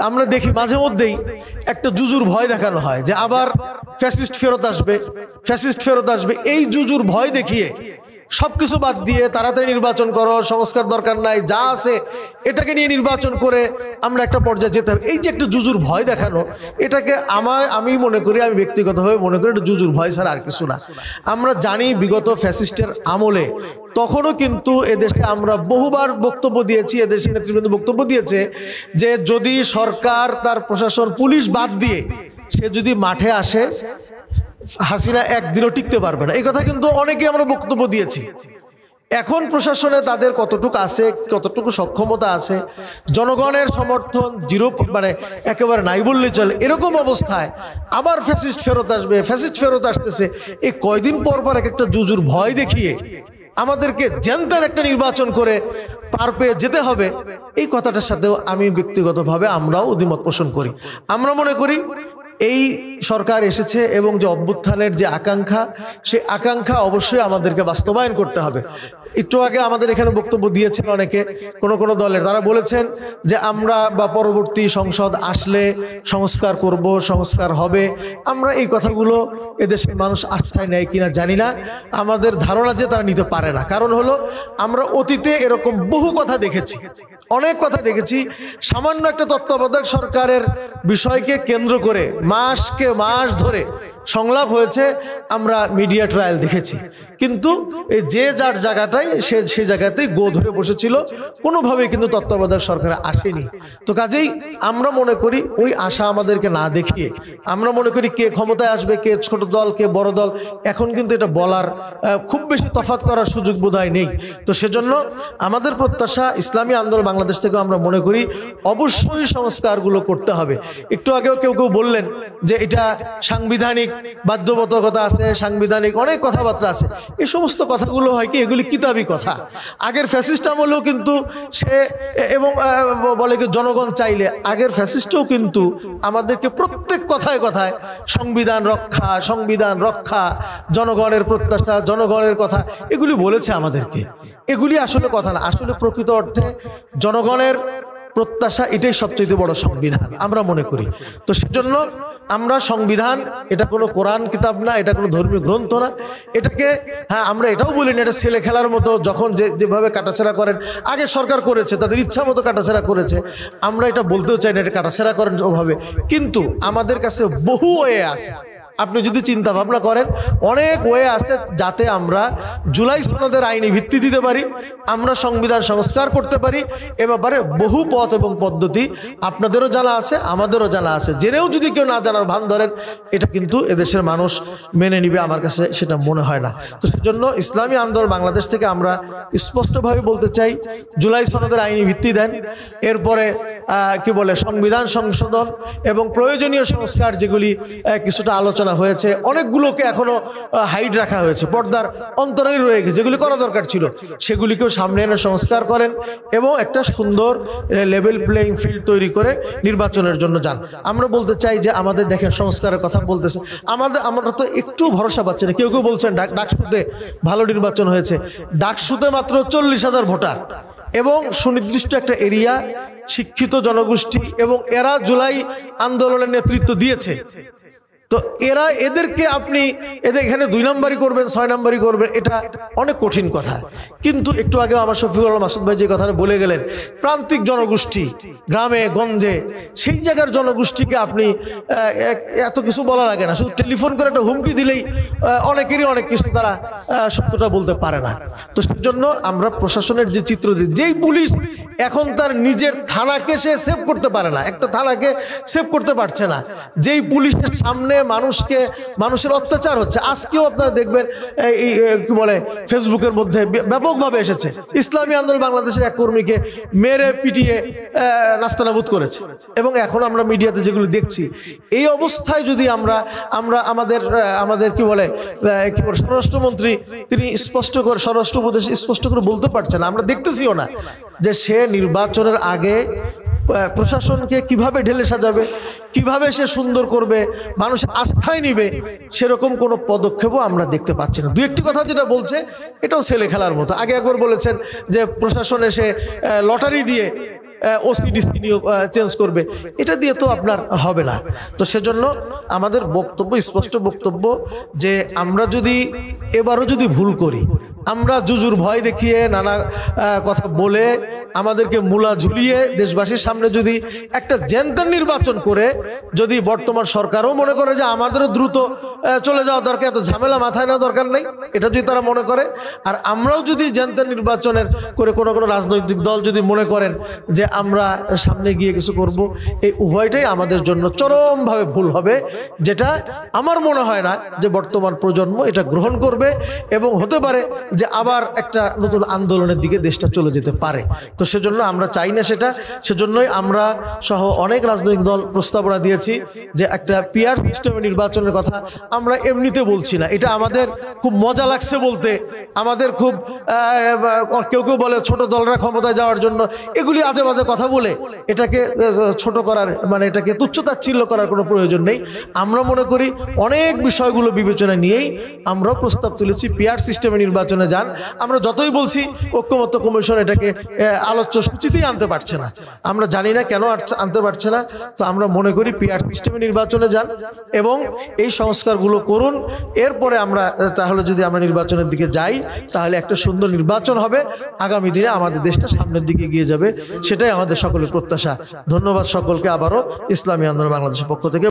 আমরা দেখি মাঝে মধ্যেই একটা জুজুর ভয় দেখানো হয় যে আবার ফ্যাসিস্ট ফেরত আসবে, ফ্যাসিস্ট ফেরত আসবে। এই জুজুর ভয় দেখিয়ে সবকিছু বাদ দিয়ে তাড়াতাড়ি নির্বাচন করো, সংস্কার দরকার নাই, যা আছে এটাকে নিয়ে নির্বাচন করে আমরা একটা পর্যায়ে যেতে হবে, এই যে একটা জুজুর ভয় দেখানো, এটাকে আমি মনে করি, আমি ব্যক্তিগতভাবে মনে করি এটা জুজুর ভয় ছাড়া আর কিছু না। আমরা জানি বিগত ফ্যাসিস্টের আমলে তখনও কিন্তু এদেশে আমরা বহুবার বক্তব্য দিয়েছি, এদেশের নেতৃবৃন্দ বক্তব্য দিয়েছে যে যদি সরকার তার প্রশাসন পুলিশ বাদ দিয়ে সে যদি মাঠে আসে, হাসিনা একদিনও টিকতে পারবে না। এই কথা কিন্তু অনেকে আমরা বক্তব্য দিয়েছি। এখন প্রশাসনে তাদের কতটুকু আছে, কতটুকু সক্ষমতা আছে, জনগণের সমর্থন জিরো, মানে একেবারে নাই বললেই চলে। এরকম অবস্থায় আবার ফ্যাসিস্ট ফেরত আসবে, ফ্যাসিস্ট ফেরত আসতেছে, এই কয়দিন পর পর একটা জুজুর ভয় দেখিয়ে আমাদেরকে জেনতেন একটা নির্বাচন করে পার পেয়ে যেতে হবে, এই কথাটার সাথেও আমি ব্যক্তিগতভাবে আমরাও অভিমত পোষণ করি। আমরা মনে করি এই সরকার এসেছে এবং যে অভ্যুত্থানের যে আকাঙ্ক্ষা, সেই আকাঙ্ক্ষা অবশ্যই আমাদেরকে বাস্তবায়ন করতে হবে। একটু আগে আমাদের এখানে বক্তব্য দিয়েছেন অনেকে, কোন দলের, তারা বলেছেন যে আমরা বা পরবর্তী সংসদ আসলে সংস্কার করব, সংস্কার হবে। আমরা এই কথাগুলো এদেশের মানুষ আস্থায় নেয় কিনা জানি না, আমাদের ধারণা যে তারা নিতে পারে না। কারণ হলো আমরা অতীতে এরকম বহু কথা দেখেছি, অনেক কথা দেখেছি। সামান্য একটা তত্ত্বাবধায়ক সরকারের বিষয়কে কেন্দ্র করে মাস ধরে সংলাপ হয়েছে, আমরা মিডিয়া ট্রায়াল দেখেছি। কিন্তু এই যে যার জায়গাটাই সে জায়গাতেই গো ধরে বসেছিল, কোনোভাবেই কিন্তু তত্ত্বাবধায়ক সরকার আসেনি। তো কাজেই আমরা মনে করি ওই আশা আমাদেরকে না দেখিয়ে, আমরা মনে করি কে ক্ষমতায় আসবে, কে ছোট দল, কে বড় দল, এখন কিন্তু এটা বলার খুব বেশি তফাৎ করার সুযোগ বোধহয় নেই। তো সেজন্য আমাদের প্রত্যাশা, ইসলামী আন্দোলন বাংলাদেশ থেকে আমরা মনে করি অবশ্যই সংস্কারগুলো করতে হবে। একটু আগেও কেউ বললেন যে এটা সাংবিধানিক বাধ্যবাধকতা আছে, সাংবিধানিক অনেক কথাবার্তা আছে। এই সমস্ত কথাগুলো হয় কি, এগুলি কিতাবি কথা। আগের ফ্যাসিস্ট আমলেও কিন্তু সে, এবং বলে কি জনগণ চাইলে, আগের ফ্যাসিস্টও কিন্তু আমাদেরকে প্রত্যেক কথায় কথায় সংবিধান রক্ষা, জনগণের প্রত্যাশা, জনগণের কথা, এগুলি বলেছে আমাদেরকে। এগুলি আসলে কথা না, আসলে প্রকৃত অর্থে জনগণের প্রত্যাশা এটাই সবচেয়ে বড় সংবিধান আমরা মনে করি। তো সেজন্য আমরা সংবিধান, এটা কোনো কোরআন কিতাব না, এটা কোনো ধর্মীয় গ্রন্থ না। এটাকে আমরা এটাও বলি না এটা ছেলে খেলার মতো, যখন যেভাবে কাটাছেড়া করেন, আগে সরকার করেছে, তাদের ইচ্ছা মতো কাটাছেড়া করেছে, আমরা এটা বলতেও চাই না এটা কাটাছেড়া করেন ওভাবে। কিন্তু আমাদের কাছে বহু ওয়ে আছে, আপনি যদি চিন্তা ভাবনা করেন অনেক ওয়ে আছে যাতে আমরা জুলাই সনদের আইনি ভিত্তি দিতে পারি, আমরা সংবিধান সংস্কার করতে পারি। এ ব্যাপারে বহু পথ এবং পদ্ধতি আপনাদেরও জানা আছে, আমাদেরও জানা আছে। জেনেও যদি কেউ না জানার ভান ধরেন, এটা কিন্তু এদেশের মানুষ মেনে নিবে, আমার কাছে সেটা মনে হয় না। তো সেজন্য ইসলামী আন্দোলন বাংলাদেশ থেকে আমরা স্পষ্টভাবে বলতে চাই, জুলাই সনদের আইনি ভিত্তি দেন, এরপরে কি বলে সংবিধান সংশোধন এবং প্রয়োজনীয় সংস্কার, যেগুলি কিছুটা আলোচনা হয়েছে, অনেকগুলোকে এখনো হাইড রাখা হয়েছে, পর্দার অন্তরালে রয়ে গেছে, যেগুলি করা দরকার ছিল সেগুলিকেও সামনে এনে সংস্কার করেন এবং একটা সুন্দর লেভেল প্লেইং ফিল্ড তৈরি করে নির্বাচনের জন্য যান। আমরা বলতে চাই যে আমাদের দেখেন সংস্কারের কথা বলতেছে, আমরা তো একটু ভরসা পাচ্ছি না। কেউ বলছেন ডাকসুতে ভালো নির্বাচন হয়েছে, ডাকসুতে মাত্র 40,000 ভোটার এবং সুনির্দিষ্ট একটা এরিয়া, শিক্ষিত জনগোষ্ঠী, এবং এরা জুলাই আন্দোলনের নেতৃত্ব দিয়েছে। তো এদেরকে আপনি এখানে 2 নম্বরই করবেন, 6 নম্বরই করবেন, এটা অনেক কঠিন কথা। কিন্তু একটু আগে আমার শফিকুল আলম মাসুদ ভাই যে কথাটা বলে গেলেন, প্রান্তিক জনগোষ্ঠী, গ্রামে গঞ্জে, সেই জায়গার জনগোষ্ঠীকে আপনি এত কিছু বলা লাগে না, শুধু টেলিফোন করে একটা হুমকি দিলেই অনেকেরই অনেক কিছু তারা সত্যটা বলতে পারে না। তো সেজন্য আমরা প্রশাসনের যে চিত্র, যেই পুলিশ এখন তার নিজের থানাকে সে সেভ করতে পারে না, একটা থানাকে সেভ করতে পারছে না, যেই পুলিশের সামনে মানুষের অত্যাচার হচ্ছে। আজকেও আপনারা দেখবেন এই কি বলে ফেসবুকের মধ্যে ব্যাপকভাবে এসেছে, ইসলামী আন্দোলন বাংলাদেশের এক কর্মীকে মেরে পিটিয়ে নাস্তানাবুদ করেছে, এবং এখন আমরা মিডিয়াতে যেগুলো দেখছি, এই অবস্থায় যদি আমরা আমাদের কি বলে স্বরাষ্ট্রমন্ত্রী, তিনি স্বরাষ্ট্র উপদেষ্টা স্পষ্ট করে বলতে পারছেন, আমরা দেখতেছিও না যে সে নির্বাচনের আগে প্রশাসনকে কিভাবে ঢেলে সাজাবে, কিভাবে সে সুন্দর করবে, মানুষের আস্থায় নিবে, সেরকম কোনো পদক্ষেপও আমরা দেখতে পাচ্ছি না। 2-1টি কথা যেটা বলছে এটাও ছেলে খেলার মতো। আগে একবার বলেছেন যে প্রশাসন এসে লটারি দিয়ে ওসিডিসি নিয়োগ চেঞ্জ করবে, এটা দিয়ে তো আপনার হবে না। তো সেজন্য আমাদের বক্তব্য, স্পষ্ট বক্তব্য, যে আমরা যদি এবারও যদি ভুল করি, আমরা জুজুর ভয় দেখিয়ে নানা কথা বলে আমাদেরকে মূলা ঝুলিয়ে দেশবাসীর সামনে যদি একটা জেনতেন নির্বাচন করে যদি বর্তমান সরকারও মনে করে যে আমাদেরও দ্রুত চলে যাওয়া দরকার, এত ঝামেলা মাথায় নেওয়া দরকার নেই, এটা যদি তারা মনে করে, আর আমরাও যদি জেনতেন নির্বাচনের করে কোনো রাজনৈতিক দল যদি মনে করেন যে আমরা সামনে গিয়ে কিছু করব, এই উভয়টাই আমাদের জন্য চরমভাবে ভুল হবে, যেটা আমার মনে হয় না যে বর্তমান প্রজন্ম এটা গ্রহণ করবে, এবং হতে পারে যে আবার একটা নতুন আন্দোলনের দিকে দেশটা চলে যেতে পারে। তো সেজন্য আমরা চাই না সেটা। সেজন্যই আমরা সহ অনেক রাজনৈতিক দল প্রস্তাবনা দিয়েছি যে একটা পিআর সিস্টেমে নির্বাচনের কথা আমরা এমনিতে বলছি না, এটা আমাদের খুব মজা লাগছে বলতে, আমাদের খুব কেউ কেউ বলে ছোট দলরা ক্ষমতায় যাওয়ার জন্য, এগুলি আজে বাজে কথা বলে এটাকে ছোট করার, মানে এটাকে তুচ্ছতাচ্ছিল্য করার কোনো প্রয়োজন নেই। আমরা মনে করি অনেক বিষয়গুলো বিবেচনা নিয়েই আমরাও প্রস্তাব তুলেছি পিআর সিস্টেমে নির্বাচনে যান। আমরা যতই বলছি ঐক্যমত্য কমিশন এটাকে আলোচ্য সূচিতেই আনতে পারছে না, আমরা জানি না কেন আনতে পারছে না। তো আমরা মনে করি পিআর সিস্টেমে নির্বাচনে যান এবং এই সংস্কারগুলো করুন, এরপরে আমরা তাহলে যদি আমরা নির্বাচনের দিকে যাই তাহলে একটা সুন্দর নির্বাচন হবে, আগামী দিনে আমাদের দেশটা সামনের দিকে এগিয়ে যাবে, সেটাই আমাদের সকলের প্রত্যাশা। ধন্যবাদ সকলকে আবারও ইসলামী আন্দোলন বাংলাদেশের পক্ষ থেকে।